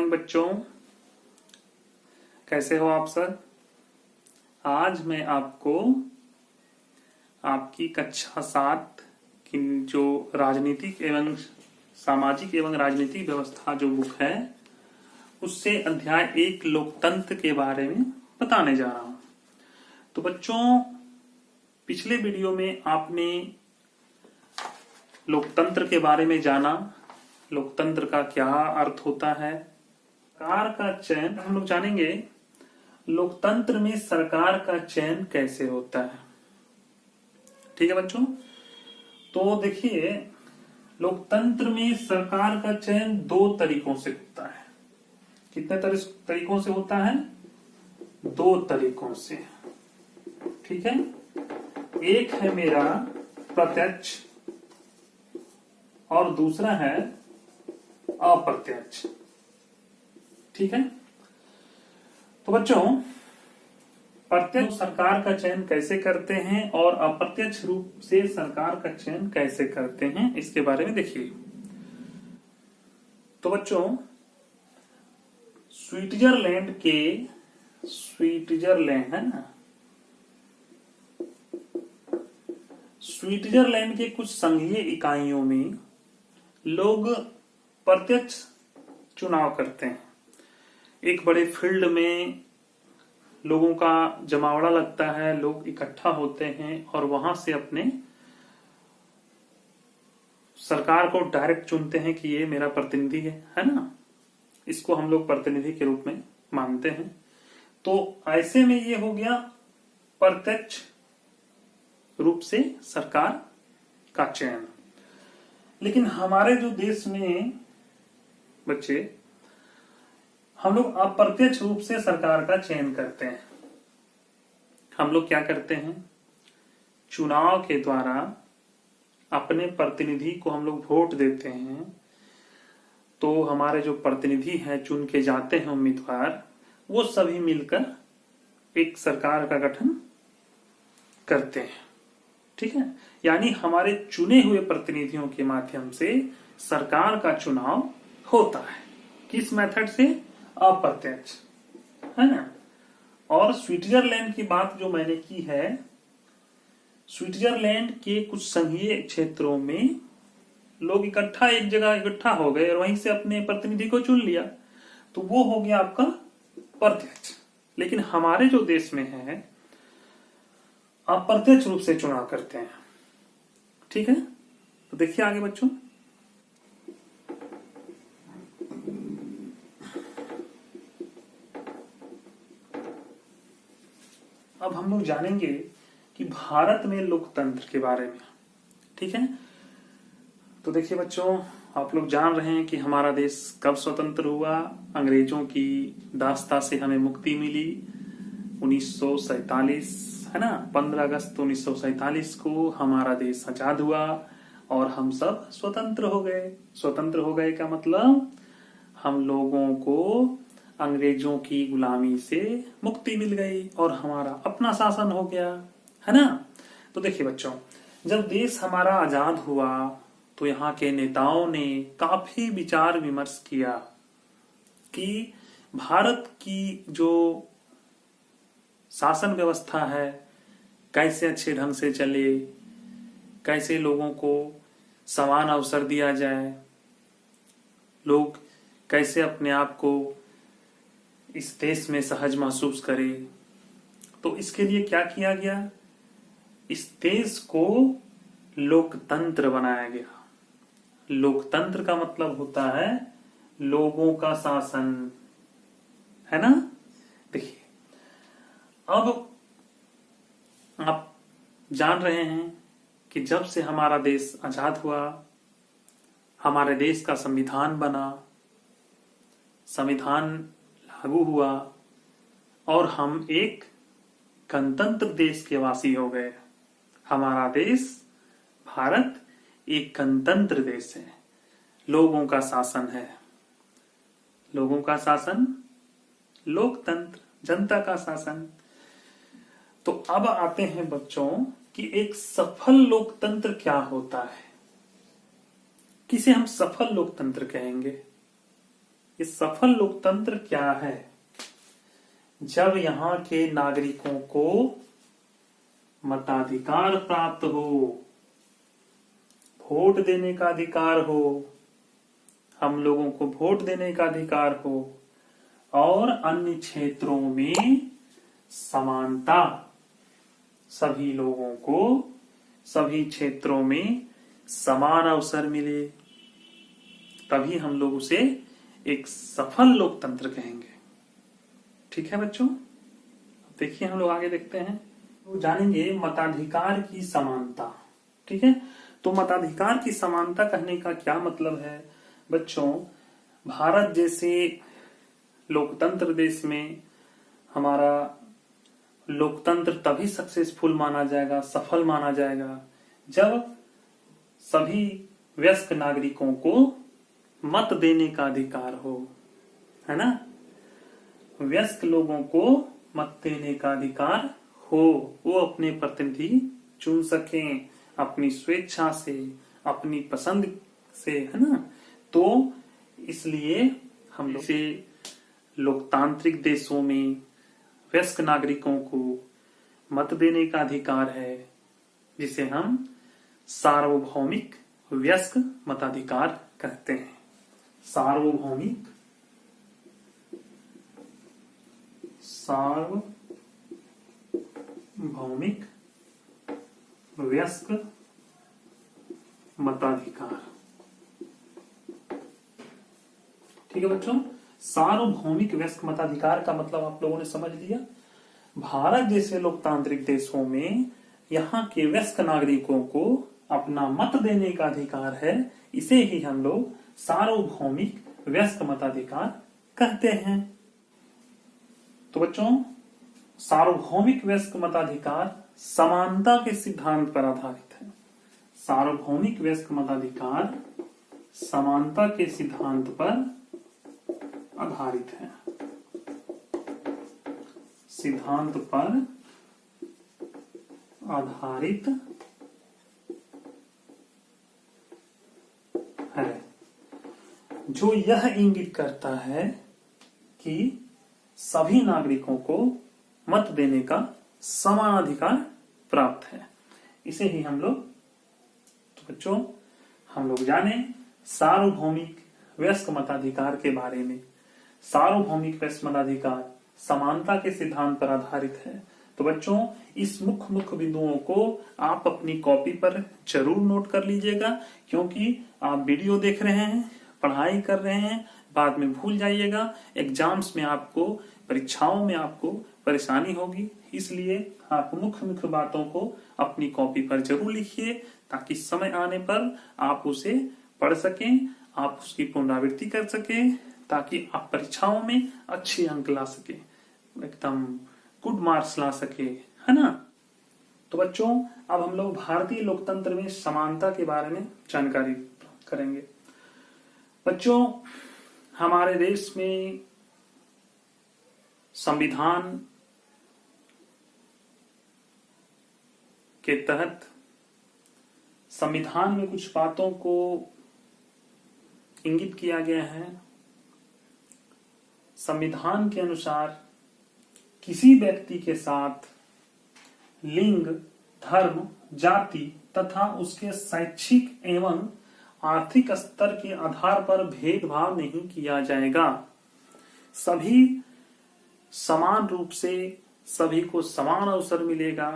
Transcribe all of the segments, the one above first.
Morning बच्चों, कैसे हो आप सर। आज मैं आपको आपकी कक्षा 7 की जो राजनीतिक एवं सामाजिक एवं राजनीतिक व्यवस्था जो बुक है उससे अध्याय 1 लोकतंत्र के बारे में बताने जा रहा हूं। तो बच्चों, पिछले वीडियो में आपने लोकतंत्र के बारे में जाना, लोकतंत्र का क्या अर्थ होता है, सरकार का चयन हम लोग जानेंगे। लोकतंत्र में सरकार का चयन कैसे होता है, ठीक है बच्चों। तो देखिए, लोकतंत्र में सरकार का चयन 2 तरीकों से होता है। कितने तरीकों से होता है? 2 तरीकों से, ठीक है। एक है मेरा प्रत्यक्ष और दूसरा है अप्रत्यक्ष, ठीक है। तो बच्चों, प्रत्यक्ष सरकार का चयन कैसे करते हैं और अप्रत्यक्ष रूप से सरकार का चयन कैसे करते हैं, इसके बारे में देखिए। तो बच्चों, स्विट्जरलैंड है ना, स्विट्जरलैंड के कुछ संघीय इकाइयों में लोग प्रत्यक्ष चुनाव करते हैं। एक बड़े फील्ड में लोगों का जमावड़ा लगता है, लोग इकट्ठा होते हैं और वहां से अपने सरकार को डायरेक्ट चुनते हैं कि ये मेरा प्रतिनिधि है ना। इसको हम लोग प्रतिनिधि के रूप में मानते हैं। तो ऐसे में ये हो गया प्रत्यक्ष रूप से सरकार का चयन। लेकिन हमारे जो देश में बच्चे, हम लोग अप्रत्यक्ष रूप से सरकार का चयन करते हैं। हम लोग क्या करते हैं? चुनाव के द्वारा अपने प्रतिनिधि को हम लोग वोट देते हैं। तो हमारे जो प्रतिनिधि हैं, चुन के जाते हैं उम्मीदवार, वो सभी मिलकर एक सरकार का गठन करते हैं, ठीक है। यानी हमारे चुने हुए प्रतिनिधियों के माध्यम से सरकार का चुनाव होता है। किस मेथड से? अप्रत्यक्ष, है ना। और स्विट्जरलैंड की बात जो मैंने की है, स्विट्जरलैंड के कुछ संघीय क्षेत्रों में लोग एक जगह इकट्ठा हो गए और वहीं से अपने प्रतिनिधि को चुन लिया, तो वो हो गया आपका प्रत्यक्ष। लेकिन हमारे जो देश में है, अप्रत्यक्ष रूप से चुनाव करते हैं, ठीक है। तो देखिए आगे बच्चों, अब हम लोग जानेंगे कि भारत में लोकतंत्र के बारे में, ठीक है। तो देखिए बच्चों, आप लोग जान रहे हैं कि हमारा देश कब स्वतंत्र हुआ। अंग्रेजों की दास्ता से हमें मुक्ति मिली 1947, है ना। 15 अगस्त 1947 को हमारा देश आजाद हुआ और हम सब स्वतंत्र हो गए। स्वतंत्र हो गए का मतलब हम लोगों को अंग्रेजों की गुलामी से मुक्ति मिल गई और हमारा अपना शासन हो गया, है ना। तो देखिए बच्चों, जब देश हमारा आजाद हुआ तो यहाँ के नेताओं ने काफी विचार विमर्श किया कि भारत की जो शासन व्यवस्था है कैसे अच्छे ढंग से चले, कैसे लोगों को समान अवसर दिया जाए, लोग कैसे अपने आप को इस देश में सहज महसूस करे। तो इसके लिए क्या किया गया? इस देश को लोकतंत्र बनाया गया। लोकतंत्र का मतलब होता है लोगों का शासन, है ना। देखिए, अब आप जान रहे हैं कि जब से हमारा देश आजाद हुआ, हमारे देश का संविधान बना, संविधान लागू हुआ और हम एक गणतंत्र देश के वासी हो गए। हमारा देश भारत एक गणतंत्र देश है, लोगों का शासन है। लोगों का शासन, लोकतंत्र, जनता का शासन। तो अब आते हैं बच्चों कि एक सफल लोकतंत्र क्या होता है, किसे हम सफल लोकतंत्र कहेंगे। ये सफल लोकतंत्र क्या है? जब यहाँ के नागरिकों को मताधिकार प्राप्त हो, वोट देने का अधिकार हो, हम लोगों को वोट देने का अधिकार हो, और अन्य क्षेत्रों में समानता, सभी लोगों को सभी क्षेत्रों में समान अवसर मिले, तभी हम लोग उसे एक सफल लोकतंत्र कहेंगे। ठीक है बच्चों, देखिए हम लोग आगे देखते हैं, तो जानेंगे मताधिकार की समानता। ठीक है, तो मताधिकार की समानता कहने का क्या मतलब है बच्चों? भारत जैसे लोकतंत्र देश में हमारा लोकतंत्र तभी सक्सेसफुल माना जाएगा, सफल माना जाएगा, जब सभी वयस्क नागरिकों को मत देने का अधिकार हो, है ना? वयस्क लोगों को मत देने का अधिकार हो, वो अपने प्रतिनिधि चुन सकें अपनी स्वेच्छा से, अपनी पसंद से, है ना? तो इसलिए हम लोग से लोकतांत्रिक देशों में वयस्क नागरिकों को मत देने का अधिकार है, जिसे हम सार्वभौमिक वयस्क मताधिकार कहते हैं। सार्वभौमिक वयस्क मताधिकार। ठीक है बच्चों, सार्वभौमिक वयस्क मताधिकार का मतलब आप लोगों ने समझ लिया। भारत जैसे लोकतांत्रिक देशों में यहाँ के वयस्क नागरिकों को अपना मत देने का अधिकार है, इसे ही हम लोग सार्वभौमिक वयस्क मताधिकार कहते हैं। तो बच्चों, सार्वभौमिक वयस्क मताधिकार समानता के सिद्धांत पर आधारित है। सार्वभौमिक वयस्क मताधिकार समानता के सिद्धांत पर आधारित है। सिद्धांत पर आधारित है, जो यह इंगित करता है कि सभी नागरिकों को मत देने का समान अधिकार प्राप्त है। इसे ही हम लोग, तो बच्चों हम लोग जाने सार्वभौमिक वयस्क मताधिकार के बारे में। सार्वभौमिक वयस्क मताधिकार समानता के सिद्धांत पर आधारित है। तो बच्चों, इस मुख्य बिंदुओं को आप अपनी कॉपी पर जरूर नोट कर लीजिएगा, क्योंकि आप वीडियो देख रहे हैं, पढ़ाई कर रहे हैं, बाद में भूल जाइएगा, एग्जाम्स में आपको, परीक्षाओं में आपको परेशानी होगी। इसलिए आप मुख्य बातों को अपनी कॉपी पर जरूर लिखिए, ताकि समय आने पर आप उसे पढ़ सकें, आप उसकी पुनरावृत्ति कर सकें, ताकि आप परीक्षाओं में अच्छे अंक ला सके, एकदम गुड मार्क्स ला सके, है ना? तो बच्चों, अब हम लोग भारतीय लोकतंत्र में समानता के बारे में जानकारी करेंगे। बच्चों, हमारे देश में संविधान के तहत संविधान में कुछ बातों को इंगित किया गया है। संविधान के अनुसार किसी व्यक्ति के साथ लिंग, धर्म, जाति तथा उसके शैक्षिक एवं आर्थिक स्तर के आधार पर भेदभाव नहीं किया जाएगा। सभी समान रूप से, सभी को समान अवसर मिलेगा,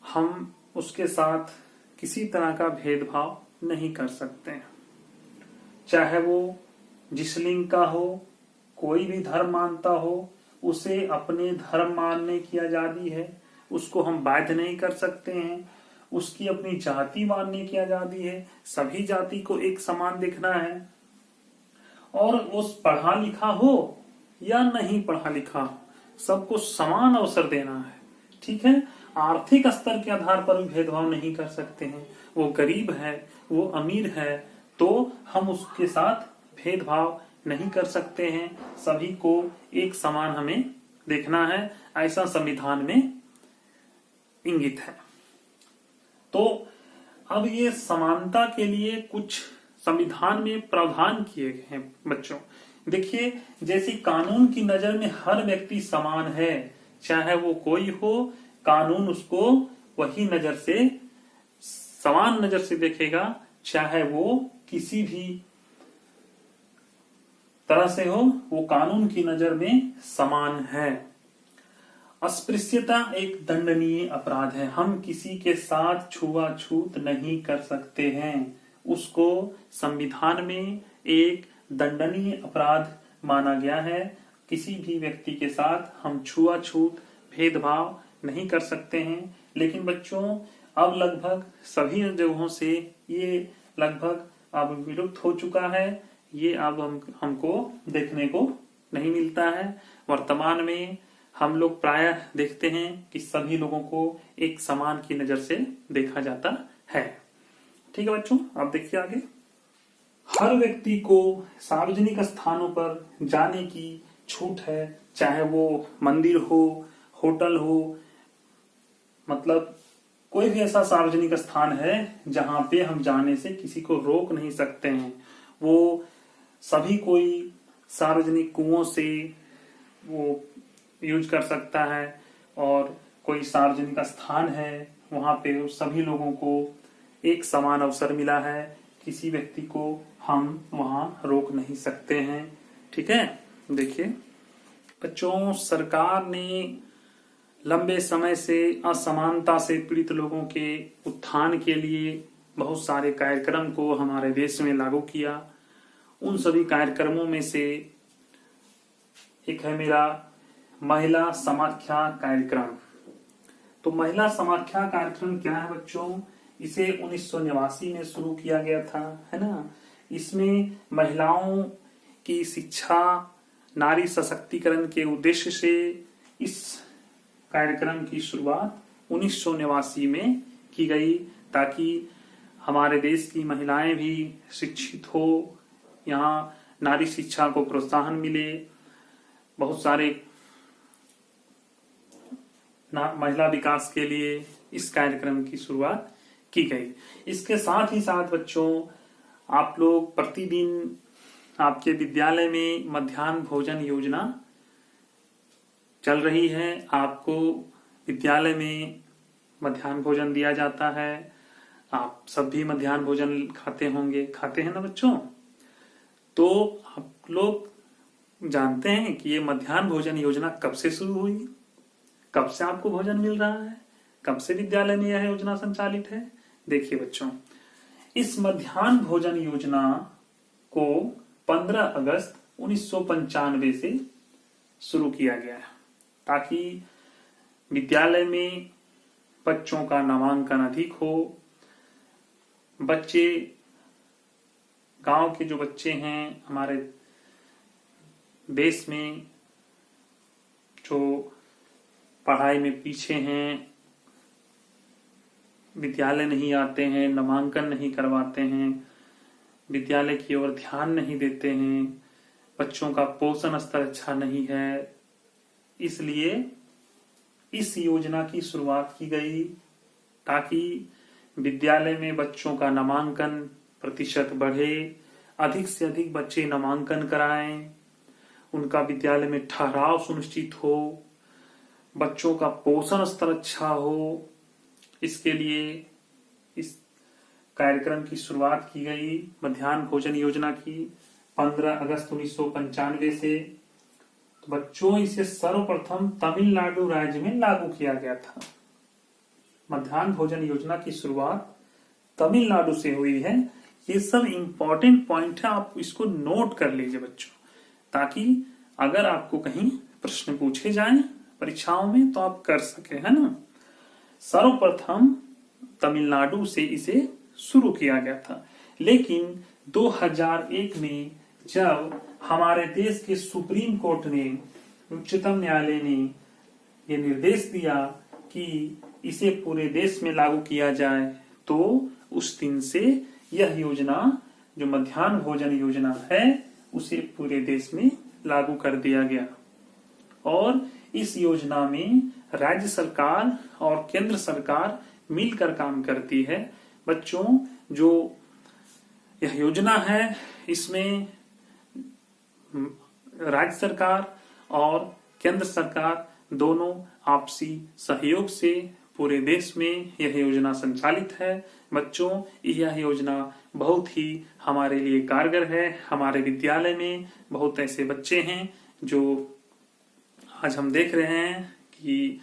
हम उसके साथ किसी तरह का भेदभाव नहीं कर सकते हैं। चाहे वो जिस लिंग का हो, कोई भी धर्म मानता हो, उसे अपने धर्म मानने की आजादी है, उसको हम बाध्य नहीं कर सकते हैं। उसकी अपनी जाति मानने की आजादी है, सभी जाति को एक समान देखना है। और उस पढ़ा लिखा हो या नहीं पढ़ा लिखा हो, सबको समान अवसर देना है। ठीक है, आर्थिक स्तर के आधार पर भी भेदभाव नहीं कर सकते हैं। वो गरीब है, वो अमीर है, तो हम उसके साथ भेदभाव नहीं कर सकते हैं। सभी को एक समान हमें देखना है, ऐसा संविधान में इंगित है। तो अब ये समानता के लिए कुछ संविधान में प्रावधान किए गए हैं बच्चों। देखिए, जैसे कानून की नजर में हर व्यक्ति समान है, चाहे वो कोई हो, कानून उसको वही नजर से, समान नजर से देखेगा, चाहे वो किसी भी तरह से हो, वो कानून की नजर में समान है। अस्पृश्यता एक दंडनीय अपराध है। हम किसी के साथ छुआछूत नहीं कर सकते हैं, उसको संविधान में एक दंडनीय अपराध माना गया है। किसी भी व्यक्ति के साथ हम छुआछूत, भेदभाव नहीं कर सकते हैं। लेकिन बच्चों, अब लगभग सभी जगहों से ये लगभग अब विलुप्त हो चुका है। ये अब हमको देखने को नहीं मिलता है। वर्तमान में हम लोग प्रायः देखते हैं कि सभी लोगों को एक समान की नजर से देखा जाता है। ठीक है बच्चों, आप देखिए आगे। हर व्यक्ति को सार्वजनिक स्थानों पर जाने की छूट है, चाहे वो मंदिर हो, होटल हो, मतलब कोई भी ऐसा सार्वजनिक स्थान है जहां पे हम जाने से किसी को रोक नहीं सकते हैं। वो सभी कोई सार्वजनिक कुओं से वो यूज कर सकता है, और कोई सार्वजनिक स्थान है वहां पे सभी लोगों को एक समान अवसर मिला है, किसी व्यक्ति को हम वहां रोक नहीं सकते हैं। ठीक है, देखिए बच्चों, सरकार ने लंबे समय से असमानता से पीड़ित लोगों के उत्थान के लिए बहुत सारे कार्यक्रम को हमारे देश में लागू किया। उन सभी कार्यक्रमों में से एक है मेरा महिला समाख्या कार्यक्रम। तो महिला समाख्या कार्यक्रम क्या है बच्चों? इसे 1989 में शुरू किया गया था, है ना। इसमें महिलाओं की शिक्षा, नारी सशक्तिकरण के उद्देश्य से इस कार्यक्रम की शुरुआत 1989 में की गई, ताकि हमारे देश की महिलाएं भी शिक्षित हो, यहाँ नारी शिक्षा को प्रोत्साहन मिले। बहुत सारे महिला विकास के लिए इस कार्यक्रम की शुरुआत की गई। इसके साथ ही साथ बच्चों, आप लोग प्रतिदिन आपके विद्यालय में मध्याह्न भोजन योजना चल रही है। आपको विद्यालय में मध्याह्न भोजन दिया जाता है। आप सब भी मध्याह्न भोजन खाते होंगे, खाते हैं ना बच्चों? तो आप लोग जानते हैं कि ये मध्याह्न भोजन योजना कब से शुरू हुई, कब से आपको भोजन मिल रहा है, कब से विद्यालय में यह योजना संचालित है? देखिए बच्चों, इस मध्याह्न भोजन योजना को 15 अगस्त 1995 से शुरू किया गया है, ताकि विद्यालय में बच्चों का नामांकन अधिक हो। बच्चे, गांव के जो बच्चे हैं हमारे देश में, जो पढ़ाई में पीछे हैं, विद्यालय नहीं आते हैं, नामांकन नहीं करवाते हैं, विद्यालय की ओर ध्यान नहीं देते हैं, बच्चों का पोषण स्तर अच्छा नहीं है, इसलिए इस योजना की शुरुआत की गई, ताकि विद्यालय में बच्चों का नामांकन प्रतिशत बढ़े, अधिक से अधिक बच्चे नामांकन कराएं, उनका विद्यालय में ठहराव सुनिश्चित हो, बच्चों का पोषण स्तर अच्छा हो। इसके लिए इस कार्यक्रम की शुरुआत की गई, मध्याह्न भोजन योजना की 15 अगस्त 1995 से। तो बच्चों, इसे सर्वप्रथम तमिलनाडु राज्य में लागू किया गया था। मध्याह्न भोजन योजना की शुरुआत तमिलनाडु से हुई है। ये सब इंपॉर्टेंट पॉइंट है, आप इसको नोट कर लीजिए बच्चों, ताकि अगर आपको कहीं प्रश्न पूछे जाएं परीक्षाओं में तो आप कर सके, है ना। सर्वप्रथम तमिलनाडु से इसे शुरू किया गया था, लेकिन 2001 में जब हमारे देश के सुप्रीम कोर्ट ने, उच्चतम न्यायालय ने ये निर्देश दिया कि इसे पूरे देश में लागू किया जाए, तो उस दिन से यह योजना, जो मध्याह्न भोजन योजना है, उसे पूरे देश में लागू कर दिया गया। और इस योजना में राज्य सरकार और केंद्र सरकार मिलकर काम करती है। बच्चों, जो यह योजना है, इसमें राज्य सरकार और केंद्र सरकार दोनों आपसी सहयोग से पूरे देश में यह योजना संचालित है। बच्चों, यह योजना बहुत ही हमारे लिए कारगर है। हमारे विद्यालय में बहुत ऐसे बच्चे हैं जो आज हम देख रहे हैं कि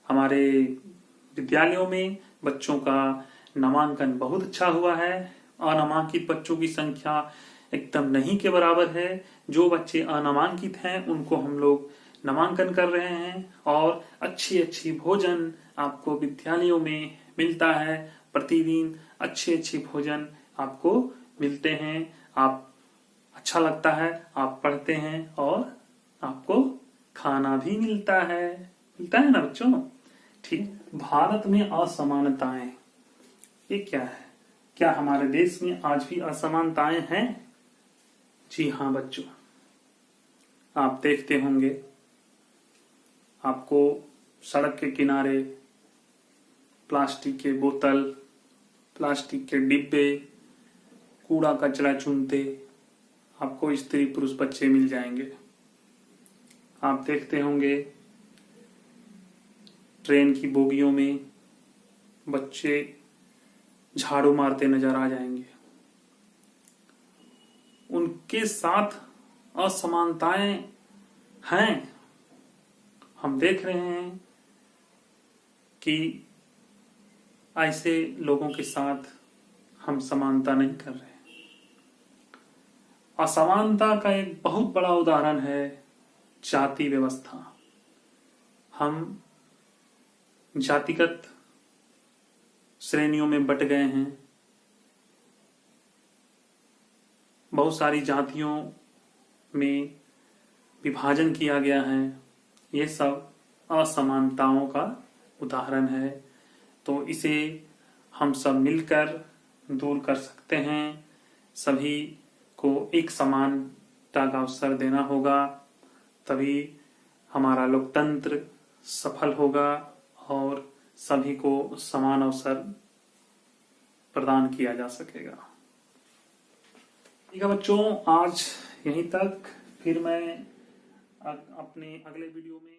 हमारे विद्यालयों में बच्चों का नामांकन बहुत अच्छा हुआ है। अनामांकित बच्चों की संख्या एकदम नहीं के बराबर है। जो बच्चे अनामांकित हैं उनको हम लोग नामांकन कर रहे हैं और अच्छी अच्छी भोजन आपको विद्यालयों में मिलता है। प्रतिदिन अच्छे अच्छे भोजन आपको मिलते हैं। आप अच्छा लगता है, आप पढ़ते हैं और आपको खाना भी मिलता है ना बच्चों? ठीक। भारत में असमानताएं, ये क्या है? क्या हमारे देश में आज भी असमानताएं हैं? जी हाँ बच्चों, आप देखते होंगे, आपको सड़क के किनारे प्लास्टिक के बोतल, प्लास्टिक के डिब्बे, कूड़ा कचरा चुनते आपको स्त्री पुरुष बच्चे मिल जाएंगे। आप देखते होंगे ट्रेन की बोगियों में बच्चे झाड़ू मारते नजर आ जाएंगे। उनके साथ असमानताएं हैं। हम देख रहे हैं कि ऐसे लोगों के साथ हम समानता नहीं कर रहे। असमानता का एक बहुत बड़ा उदाहरण है जाति व्यवस्था। हम जातिगत श्रेणियों में बट गए हैं। बहुत सारी जातियों में विभाजन किया गया है। ये सब असमानताओं का उदाहरण है। तो इसे हम सब मिलकर दूर कर सकते हैं। सभी को एक समानता का अवसर देना होगा, तभी हमारा लोकतंत्र सफल होगा और सभी को समान अवसर प्रदान किया जा सकेगा। ठीक है बच्चों, आज यहीं तक। फिर मैं अपने अगले वीडियो में